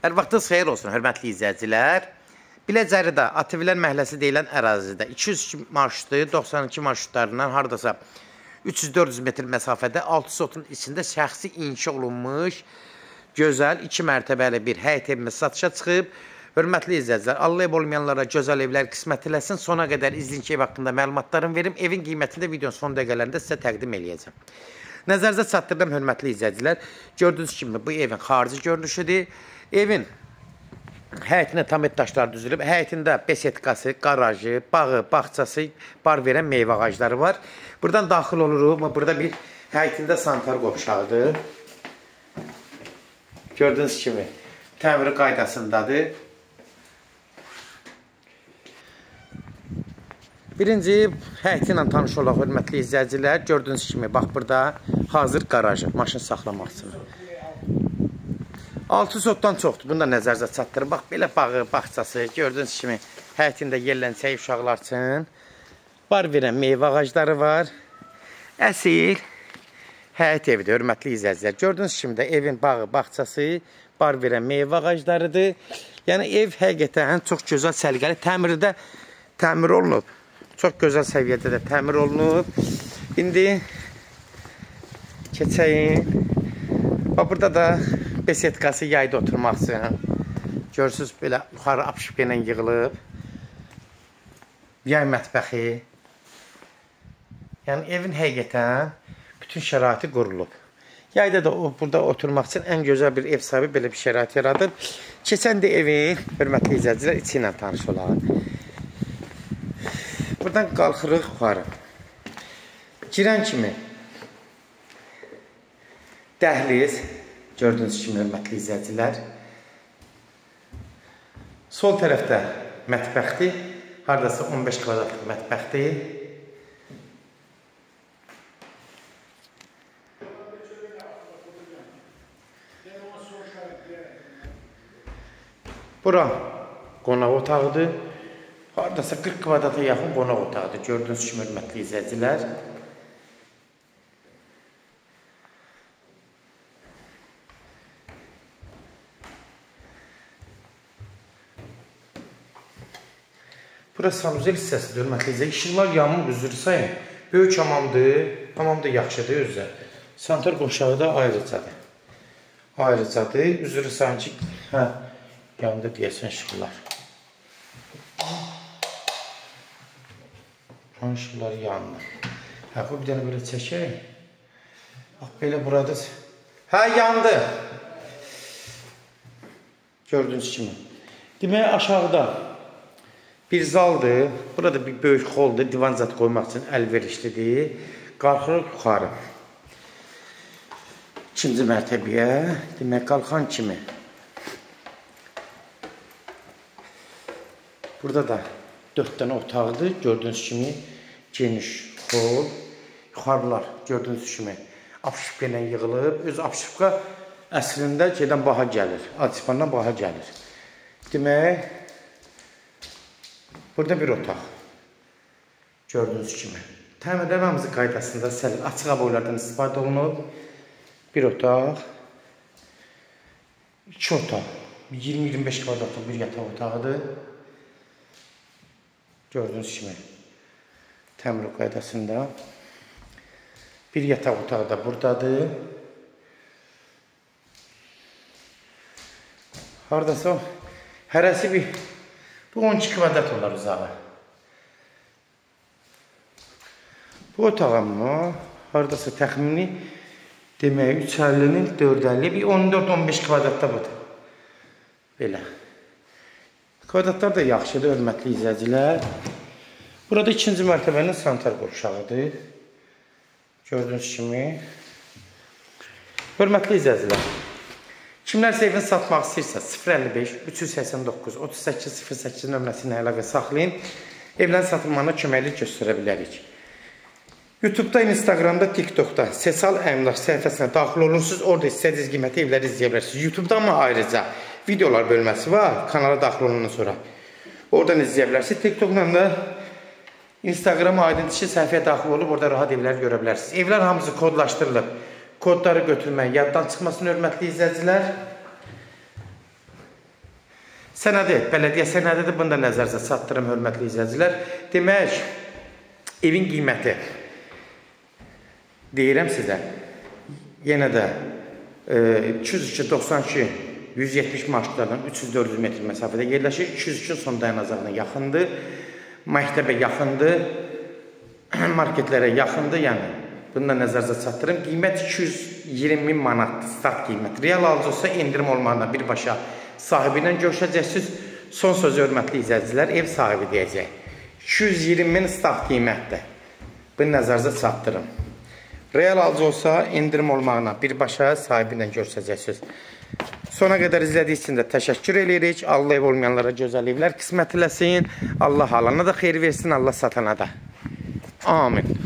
Hər vaxtınız xeyir olsun, hörmətli izləyicilər. Biləcəridə, Ativlər məhəlləsi deyilən ərazidə 202 marşrutlu, 92 marşrutlarından haradasa 300-400 metr məsafədə 6 sotun içində şəxsi inşa olunmuş, gözəl, 2 mərtəbəli bir həyət evimiz satışa çıxıb. Hörmətli izləyicilər, Allah ev olmayanlara gözəl evlər qismət eləsin. Sona qədər izləyin ki, ev haqqında məlumatlarını verim. Evin qiymətini də videonun son dəqiqələrində sizə təqdim eləyəcəm. Nəzərinizə çatdırdım, hörmətli izləyicilər. Gördüyünüz kimi bu evin xarici görünüşüdür. Evin həyətinə tamət daşlar düzülüb. Həyətində besetkası, qarajı, bağı, bağçası, bar verən meyvə ağacları var. Buradan daxil oluruq. Burada bir həyətində sanitar qovşağıdır. Gördüyünüz kimi təmiri qaydasındadır. Birinci həyəti ilə tanış olaq, hörmətli izləyicilər. Gördüyünüz kimi, bax burada hazır qarajı, maşın saxlamaq üçün. 6 sotdan çoxdur. Bunu da nəzərinizə çatdırır. Bax, belə bağı, bağçası. Gördüyünüz kimi, həyətində yerlənsək uşaqlar üçün. Bar verən meyvə ağacları var. Əsil həyət evidir, hörmətli izləyicilər. Gördüyünüz kimi də evin bağı, bağçası, bar verən meyvə ağaclarıdır. Yəni, ev həqiqətən çox gözəl, səliqəli. Təmiri də təmir olunub. Çox gözəl səviyyədə də təmir olunub. İndi keçəyim. Bax, burada da besetkası yayda oturmaq üçün. Görürsünüz, belə yuxarı apşıqə ilə yığılıb. Yay mətbəxi. Yəni, evin həqiqətən bütün şəraiti qurulub. Yayda da burada oturmaq üçün ən gözəl bir ev sahibi belə bir şərait yaradır. Keçən də evin, hörmətli izləyicilər, içi ilə tanış olaq. Buradan qalxırıq yuxarı. Girən kimi dəhliz, gördüyünüz kimi, hörmətli izləyicilər. Sol tərəfdə mətbəxdir. Haradasa 15 kvadratlıq mətbəxdir. Bura qonaq otağıdır. Haradasa 40 kvadrata yaxın qonaq otağıdır. Gördüyünüz kimi, hörmətli izləyicilər. Burası sanuzel hissəsidir, hörmətli izləyicilər. İşıqlar yanmır, üzrü sayın. Böyük hamamdır. Hamam da yaxşıdır özü. Sanitar qovşağı da ayrıcadır. Ayrıcadır. Üzrü sayın ki, yandı deyəsən işıqlar. İşıqlar yanmır. Bu bir dənə belə çəkək. Bax, belə burada. Yandı. Gördüyünüz kimi. Demək, aşağıda bir zaldır. Burada bir böyük xoldur. Divan zat qoymaq üçün əlverişlidir. Qalxırıq yuxarı. İkinci mərtəbəyə. Demək, qalxan kimi. Burada da 4 dənə otaqdır. Gördüyünüz kimi geniş xol. Yuxarılar gördüyünüz kimi apşıqqa ilə yığılıb. Öz apşıqqa əslində gedən baha gəlir. Atifandan baha gəlir. Demək, burada bir otaq. Gördüyünüz kimi. Təmirlər hamısı qaydasında açıq aboylardan istifadə olunub. Bir otaq. 2 otaq. 20-25 kvadratlıq bir yataq otağıdır. Gördüyünüz kimi. Təmir qaydasında. Bir yataq otağı da buradadır. Haradasa hərəsi bir 12 kvadrat olar uzağı. Bu otağa mı? Haradasa təxmini demək 350-nin 450, bir 14-15 kvadratda budur. Belə. Kvadratlar da yaxşıdır, hörmətli izləyicilər. Burada ikinci mərtəbənin sanitar qovşağıdır. Gördüyünüz kimi. Hörmətli izləyicilər. Kimlərsə evini satmaq istəyirsə 055 389 3808 nömrəsi ilə əlaqə saxlayın. Evlərin satılmağına köməklik göstərə bilərik. YouTube'da, Instagram'da, TikTok'da Sesal Əmlak səhifəsinə daxil olursunuz. Orada istədiyiniz qiyməti evləri izləyə bilərsiniz. YouTube'da amma ayrıca videolar bölməsi var. Kanala daxil olundan sonra. Oradan izləyə bilərsiniz. TikTok'la da Instagram aydın dişi səhifəyə daxil olub. Orada rahat evləri görə bilərsiniz. Evlər hamısı kodlaşdırılıb. Kodları götürmək, yaddan çıxmasın, hörmətli izləyicilər. Sənədi, bələdiyyə sənədidir. Bunu da nəzərinizə çatdırım, hörmətli izləyicilər. Demək, evin qiyməti deyirəm sizə. Yenə də 202-92 170 marşrutlardan 300-400 metr məsafədə yerləşir. 203-ün son dayanacağına yaxındır. Məktəbə yaxındır. Marketlərə yaxındır. Yəni, bunu da nəzərinizə çatdırım. Qiymət 220.000 manatdır. Start qiymət. Real alıcı olsa endirim olmağına birbaşa sahibi ilə görüşəcəksiniz. Son sözü hörmətli izləyicilər, ev sahibi deyəcək. 220.000 start qiymətdir. Bunu nəzərinizə çatdırım. Real alıcı olsa endirim olmağına birbaşa sahibi ilə görüşəcəksiniz. Sona qədər izlədiyiniz üçün də təşəkkür edirik. Allah ev olmayanlara gözəl evlər qismət eləsin. Allah alana da xeyir versin, Allah satana da. Amin.